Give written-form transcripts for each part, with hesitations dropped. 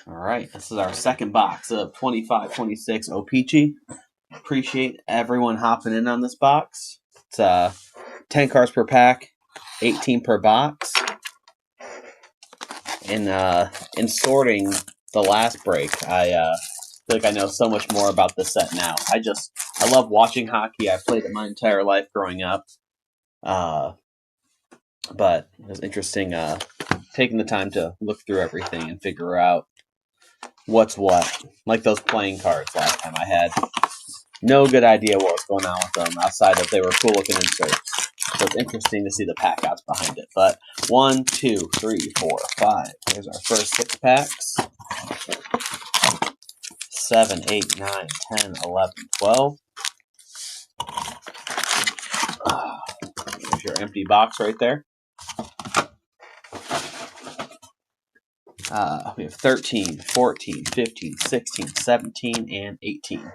All right, this is our second box of 25-26 O-pee-chee. Appreciate everyone hopping in on this box. It's 10 cards per pack, 18 per box. In sorting the last break, I feel like I know so much more about this set now. I love watching hockey. I played it my entire life growing up. But it was interesting taking the time to look through everything and figure out what's what. Like those playing cards last time, I had no good idea what was going on with them outside of they were cool looking inserts. So it's interesting to see the pack outs behind it. But 1, 2, 3, 4, 5. There's our first 6 packs. 7, 8, 9, 10, 11, 12. There's your empty box right there. We have 13, 14, 15, 16, 17, and 18.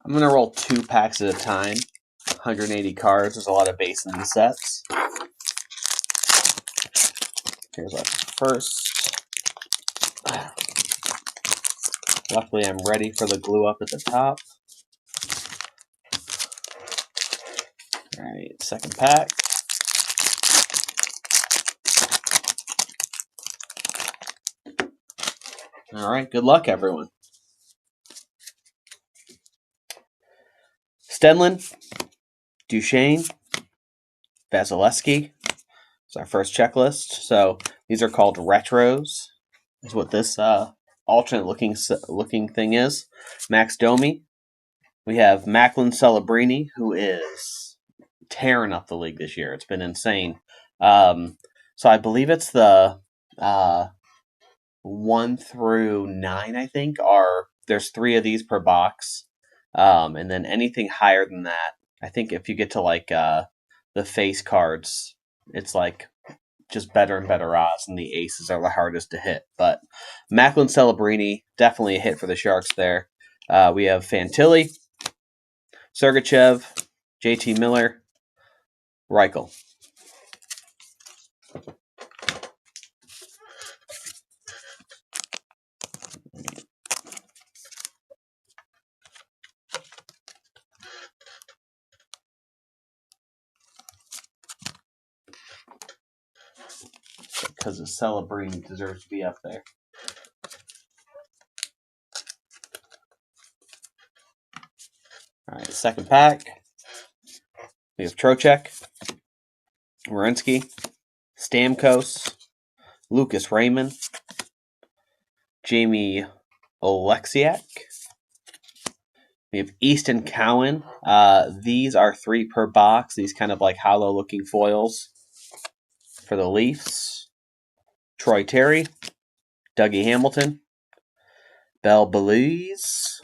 I'm going to roll 2 packs at a time. 180 cards. There's a lot of base in these sets. Here's our first. Luckily, I'm ready for the glue up at the top. All right, second pack. All right, good luck, everyone. Stenlin, Duchesne, Vasilevsky. It's our first checklist. So these are called retros. Is what this alternate looking thing is. Max Domi. We have Macklin Celebrini, who is tearing up the league this year. It's been insane. So I believe it's the 1 through 9. I think there's 3 of these per box, and then anything higher than that. I think if you get to like the face cards, it's like just better and better odds, and the aces are the hardest to hit. But Macklin Celebrini, definitely a hit for the Sharks there. We have Fantilli, Sergachev, JT Miller, Reichel. Because the Celebrini deserves to be up there. All right, second pack. We have Trocheck, Werenski, Stamkos, Lucas Raymond, Jamie Oleksiak. We have Easton Cowan. These are 3 per box. These kind of like hollow-looking foils for the Leafs. Troy Terry, Dougie Hamilton, Bell Belize,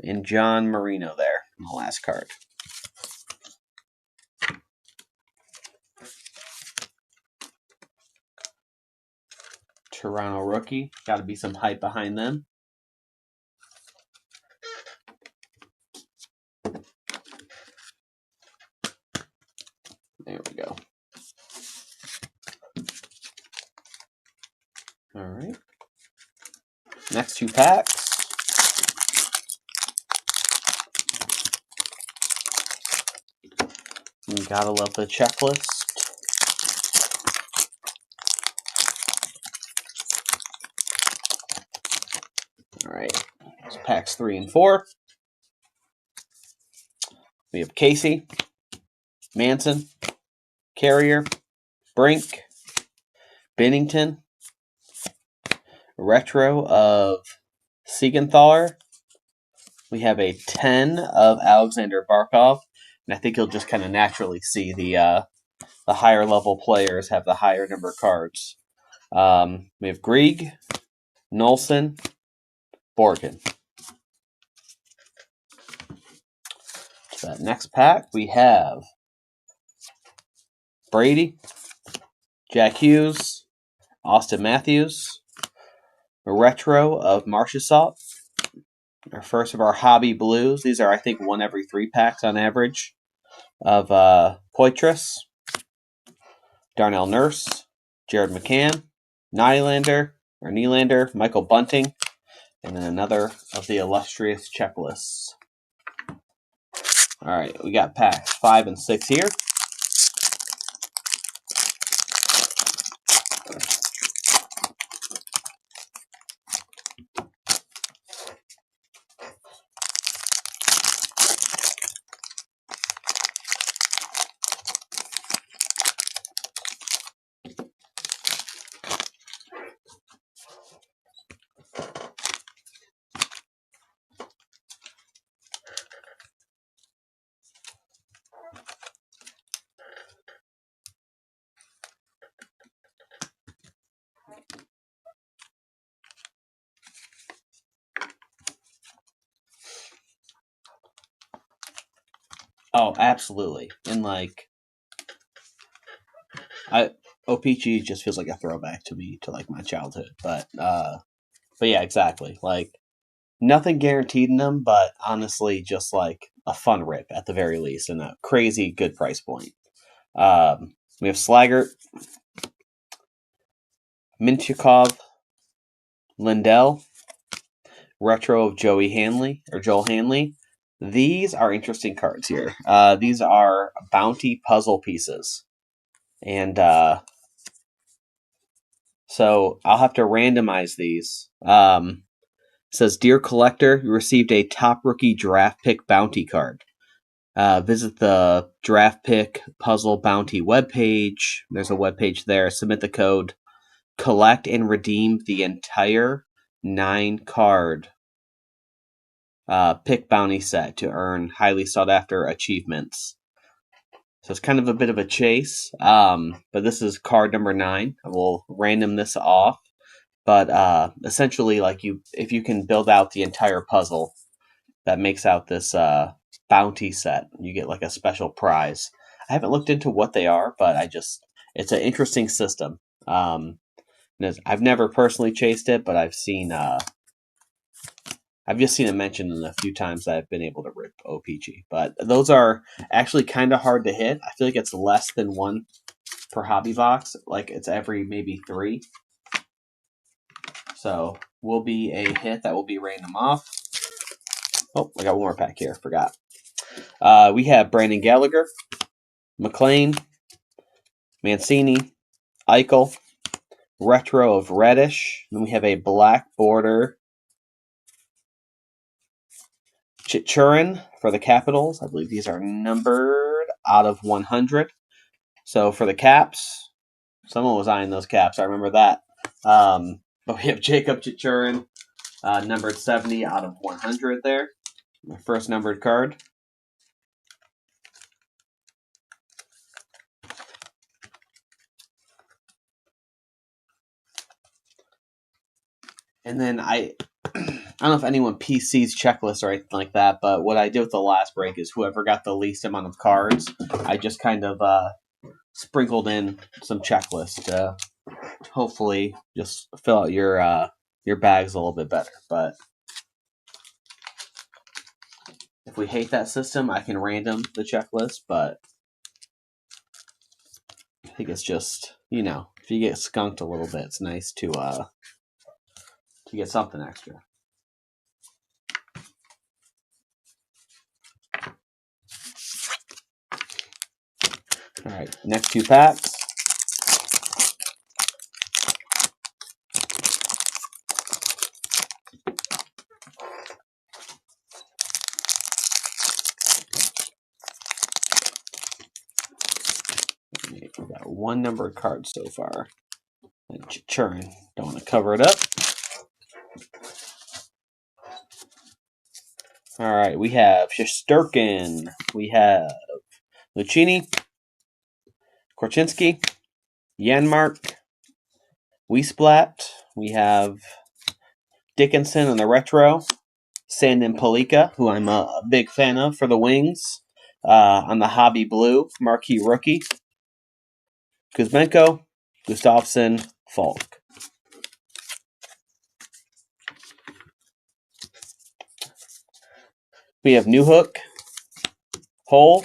and John Marino there in the last card. Toronto rookie. Got to be some hype behind them. There we go. All right. Next 2 packs. You gotta love the checklist. All right. So packs 3 and 4. We have Casey, Manson, Carrier, Brink, Bennington, retro of Siegenthaler. We have a 10 of Alexander Barkov, and I think you'll just kind of naturally see the higher level players have the higher number of cards. We have Grieg, Nolson, Borgen. So that next pack we have Brady, Jack Hughes, Austin Matthews, a retro of Marchessault. Our first of our hobby blues. These are, I think, 1 every 3 packs on average. Of Poitras, Darnell Nurse, Jared McCann, Nylander, Michael Bunting, and then another of the illustrious checklists. All right, we got packs 5 and 6 here. Oh, absolutely. And like, O-pee-chee just feels like a throwback to me to like my childhood. But yeah, exactly. Like, nothing guaranteed in them, but honestly, just like a fun rip at the very least, and a crazy good price point. We have Slaggert, Mintyukov, Lindell, retro of Joel Hanley. These are interesting cards here. These are bounty puzzle pieces, and so I'll have to randomize these. It says, "Dear collector, you received a top rookie draft pick bounty card. Visit the draft pick puzzle bounty webpage. There's a webpage there. Submit the code. Collect and redeem the entire 9-card pick bounty set to earn highly sought after achievements." So it's kind of a bit of a chase. But this is card number 9. We'll random this off. But essentially, like if you can build out the entire puzzle that makes out this bounty set, you get like a special prize. I haven't looked into what they are, but it's an interesting system. I've never personally chased it, but I've just seen it mentioned a few times that I've been able to rip O-pee-chee. But those are actually kind of hard to hit. I feel like it's less than 1 per hobby box. Like it's every maybe 3. So will be a hit that will be random off. Oh, I got one more pack here. Forgot. We have Brandon Gallagher, McLean, Mancini, Eichel, retro of Reddish. Then we have a black border Chichurin for the Capitals. I believe these are numbered out of 100. So for the Caps, someone was eyeing those Caps. I remember that. But we have Jacob Chichurin, numbered 70 out of 100 there. My first numbered card. And then I don't know if anyone PCs checklists or anything like that, but what I did with the last break is whoever got the least amount of cards, I just kind of sprinkled in some checklists to hopefully just fill out your bags a little bit better. But if we hate that system, I can random the checklist, but I think it's just, if you get skunked a little bit, it's nice to get something extra. All right, next 2 packs. We got 1 numbered card so far. And Chichurin, don't want to cover it up. All right, we have Shesterkin. We have Lucchini, Korchinski, Janmark, Wiesblatt. We have Dickinson on the retro. Sandin Pellikka, who I'm a big fan of for the Wings. On the Hobby Blue, marquee rookie. Kuzmenko, Gustafsson, Falk. We have Newhook, Hole,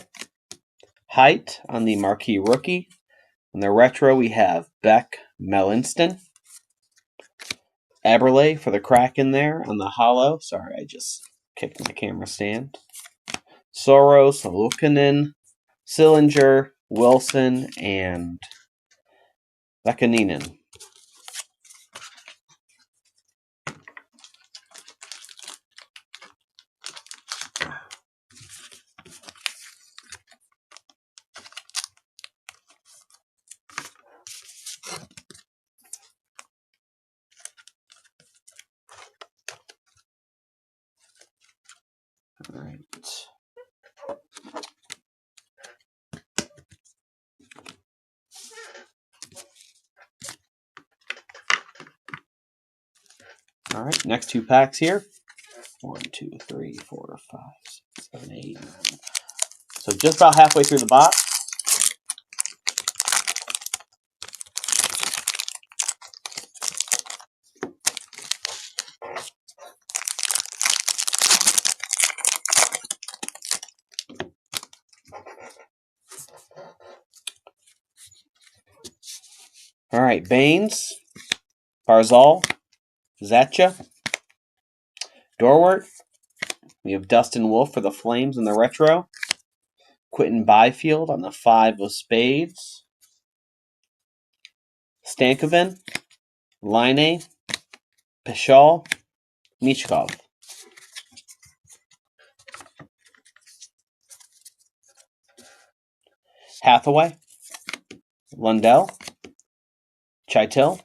Height on the marquee rookie. On the retro, we have Beck Melinston. Eberle for the crack in there on the hollow. Sorry, I just kicked my camera stand. Soros, Luukkonen, Sillinger, Wilson, and Vakaninen. All right. All right, next 2 packs here. 1, 2, 3, 4, 5, 6, 7, 8, 9. So just about halfway through the box. All right, Baines, Barzal, Zacha, Dorwart. We have Dustin Wolf for the Flames in the retro. Quentin Byfield on the 5 of spades. Stankoven, Line, Pichal, Michkov. Hathaway, Lundell, Chaitil,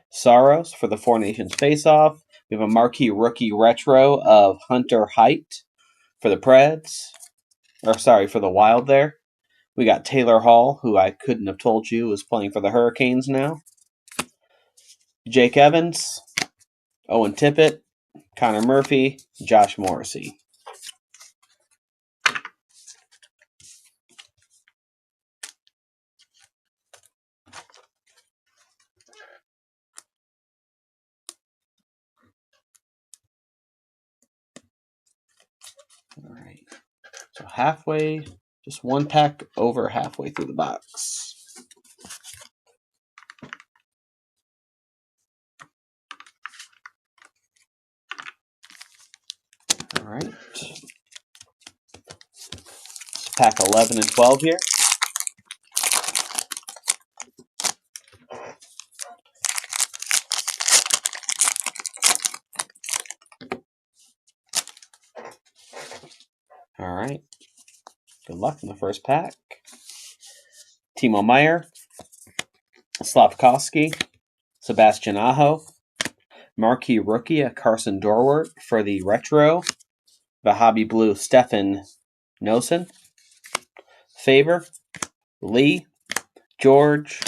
Saros for the Four Nations face-off. We have a marquee rookie retro of Hunter Height for the Preds. Or sorry, for the Wild there. We got Taylor Hall, who I couldn't have told you is playing for the Hurricanes now. Jake Evans, Owen Tippett, Connor Murphy, Josh Morrissey. All right. So halfway, just 1 pack over halfway through the box. All right. Pack 11 and 12 here. All right. Good luck in the first pack. Timo Meier, Slafkovsky, Sebastian Aho, marquee rookie Carson Dorwart for the retro, Vahabi Blue Stefan Nosen, Faber, Lee, George,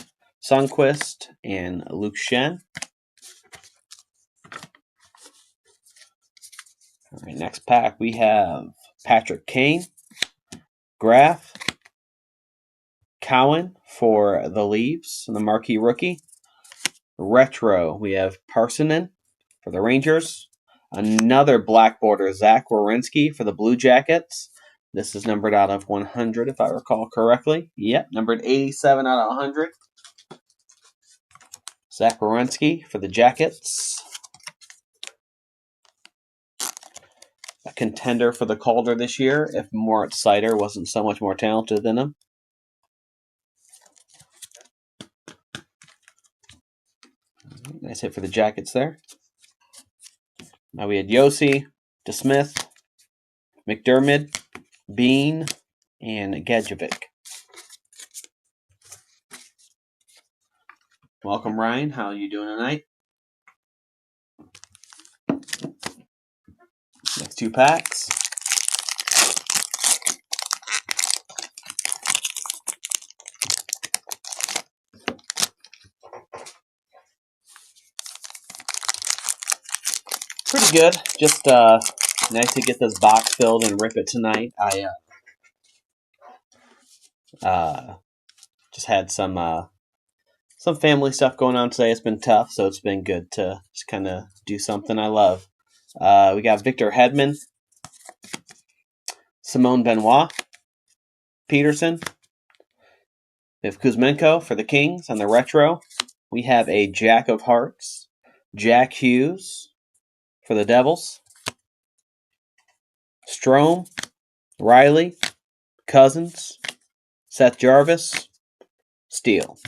Sundqvist, and Luke Shen. All right, next pack we have Patrick Kane, Graf, Cowan for the Leafs, and the marquee rookie. Retro, we have Parsonen for the Rangers. Another black border, Zach Werenski for the Blue Jackets. This is numbered out of 100, if I recall correctly. Yep, numbered 87 out of 100. Zach Werenski for the Jackets. A contender for the Calder this year, if Moritz Seider wasn't so much more talented than him. Nice hit for the Jackets there. Now we had Yossi, DeSmith, McDermott, Bean, and Gadjevic. Welcome, Ryan. How are you doing tonight? Next 2 packs. Pretty good. Just nice to get this box filled and rip it tonight. I just had some family stuff going on today. It's been tough, so it's been good to just kind of do something I love. We got Victor Hedman, Simone Benoit, Peterson. We have Kuzmenko for the Kings on the retro. We have a Jack of Hearts, Jack Hughes for the Devils. Strome, Riley, Cousins, Seth Jarvis, Steele.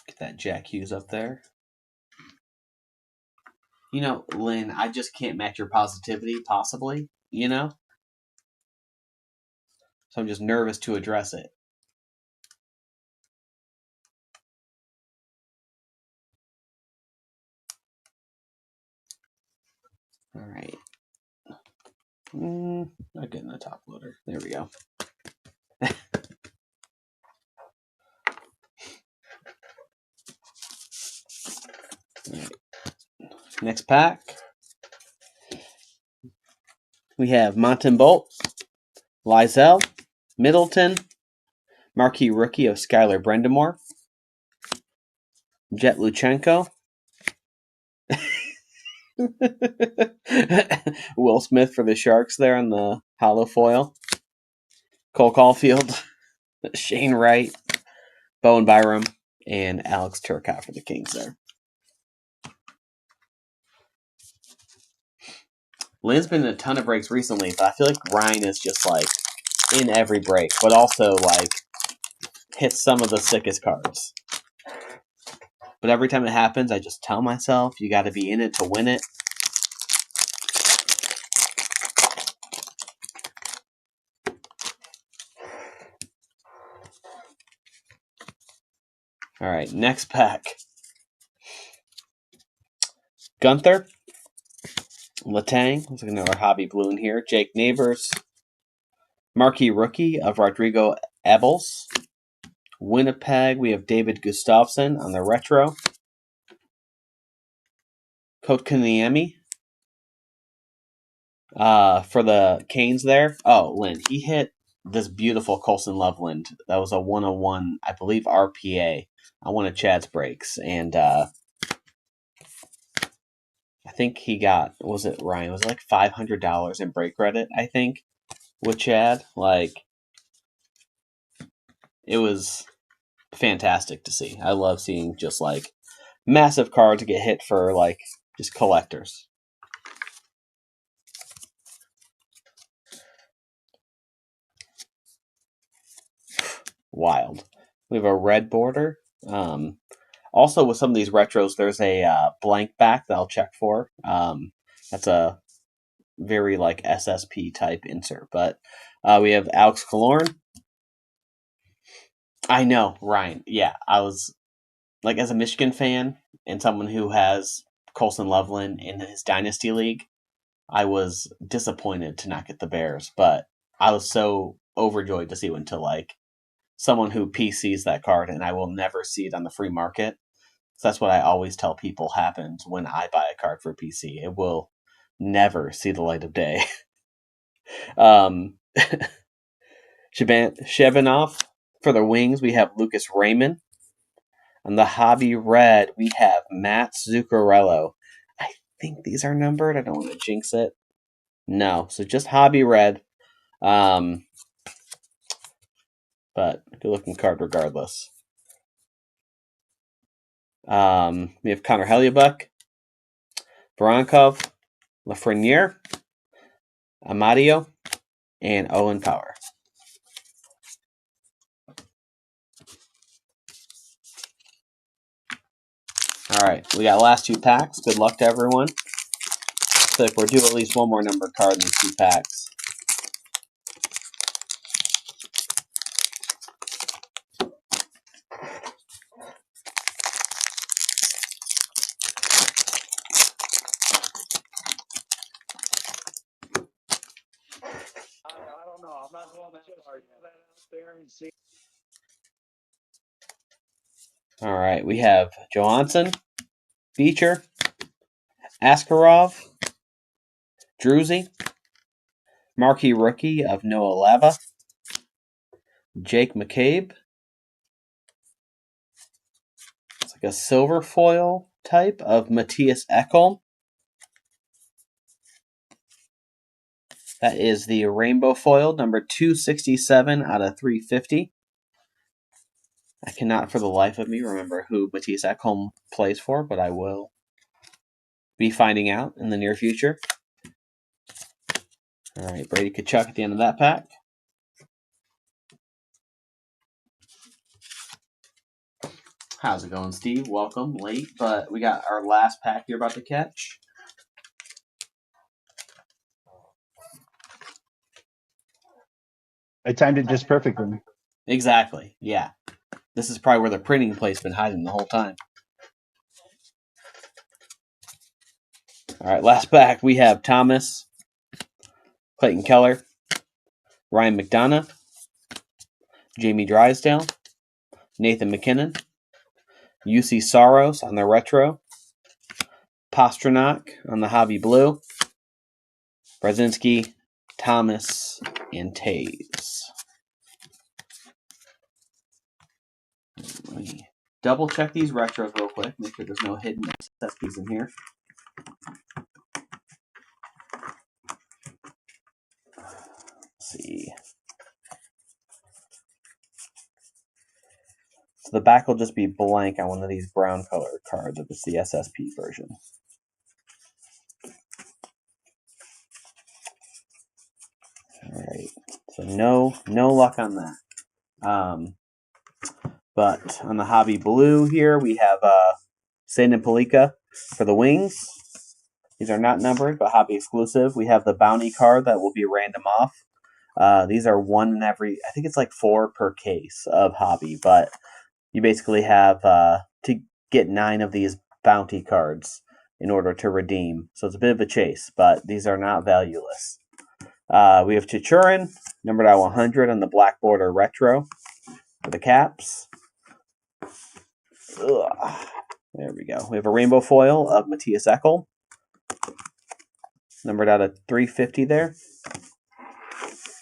Get that Jack Hughes up there. You know, Lynn, I just can't match your positivity, possibly, you know? So I'm just nervous to address it. All right. Not getting the top loader. There we go. Right. Next pack. We have Montembeault, Lysell, Middleton, marquee rookie of Skylar Brendamore, Jet Luchenko, Will Smith for the Sharks there on the hollow foil, Cole Caulfield, Shane Wright, Bowen Byram, and Alex Turcotte for the Kings there. Lynn's been in a ton of breaks recently, but I feel like Ryan is just like in every break, but also like hits some of the sickest cards. But every time it happens, I just tell myself, you got to be in it to win it. All right, next pack. Gunther, Letang, looks like another hobby blue in here. Jake Neighbors, marquee rookie of Rodrigo Ebels. Winnipeg, we have David Gustafsson on the retro. Kotkaniemi for the Canes there. Oh, Lynn, he hit this beautiful Colson Loveland. That was a 101, I believe, RPA on one of Chad's breaks. And I think he got, was it Ryan? Was it like $500 in break credit, I think, with Chad? Like, it was fantastic to see. I love seeing just like massive cards get hit for like just collectors. Wild. We have a red border. Also, with some of these retros, there's a blank back that I'll check for. That's a very like SSP type insert. But we have Alex Killorn. I know, Ryan. Yeah, I was like, as a Michigan fan and someone who has Colson Loveland in his Dynasty League, I was disappointed to not get the Bears. But I was so overjoyed to see one to like someone who PCs that card, and I will never see it on the free market. So that's what I always tell people happens when I buy a card for PC. It will never see the light of day. Shebanov for the Wings, we have Lucas Raymond. On the Hobby Red, we have Matt Zuccarello. I think these are numbered. I don't want to jinx it. No, so just Hobby Red. But good looking card regardless. We have Connor Hellebuyck, Voronkov, Lafreniere, Amadio, and Owen Power. All right, we got last two packs. Good luck to everyone. Looks like we're due at least one more numbered card in these two packs. I don't know. I'm not going that far yet. Out there and see. All right, we have Johansson, Beecher, Askarov, Druzy, marquee rookie of Noah Lava, Jake McCabe. It's like a silver foil type of Matthias Ekholm. That is the rainbow foil, number 267 out of 350. I cannot for the life of me remember who Matisse Ekholm plays for, but I will be finding out in the near future. All right, Brady Tkachuk at the end of that pack. How's it going, Steve? Welcome. Late, but we got our last pack you're about to catch. I timed it just perfectly. Exactly, yeah. This is probably where the printing plate's been hiding the whole time. All right, last pack. We have Thomas, Clayton Keller, Ryan McDonough, Jamie Drysdale, Nathan McKinnon, UC Saros on the retro, Pasternak on the hobby blue, Brzezinski, Thomas, and Taves. Let me double check these retros real quick, make sure there's no hidden SSPs in here. Let's see. So the back will just be blank on one of these brown colored cards if it's the SSP version. Alright, so no luck on that. But on the hobby blue here, we have Sandin Palika for the wings. These are not numbered, but hobby exclusive. We have the bounty card that will be random off. These are one in every, I think it's like 4 per case of hobby, but you basically have to get 9 of these bounty cards in order to redeem. So it's a bit of a chase, but these are not valueless. We have Chichurin, numbered out 100 on the black border retro for the Caps. Ugh. There we go. We have a rainbow foil of Mattias Ekholm, numbered out of 350 there.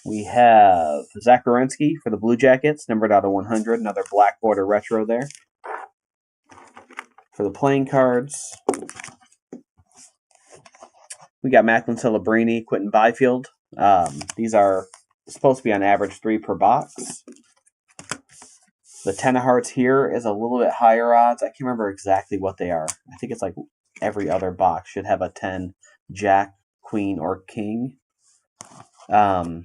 We have Zach Werenski for the Blue Jackets, numbered out of 100, another black border retro there. For the playing cards, we got Macklin Celebrini, Quentin Byfield. These are supposed to be on average 3 per box. The 10 of hearts here is a little bit higher odds. I can't remember exactly what they are. I think it's like every other box should have a 10 Jack, Queen, or King. But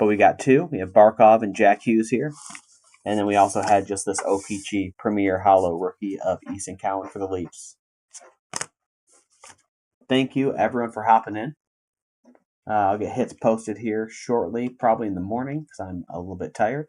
we got 2. We have Barkov and Jack Hughes here. And then we also had just this O-pee-chee Premier Hollow rookie of Easton Cowan for the Leafs. Thank you, everyone, for hopping in. I'll get hits posted here shortly, probably in the morning, because I'm a little bit tired.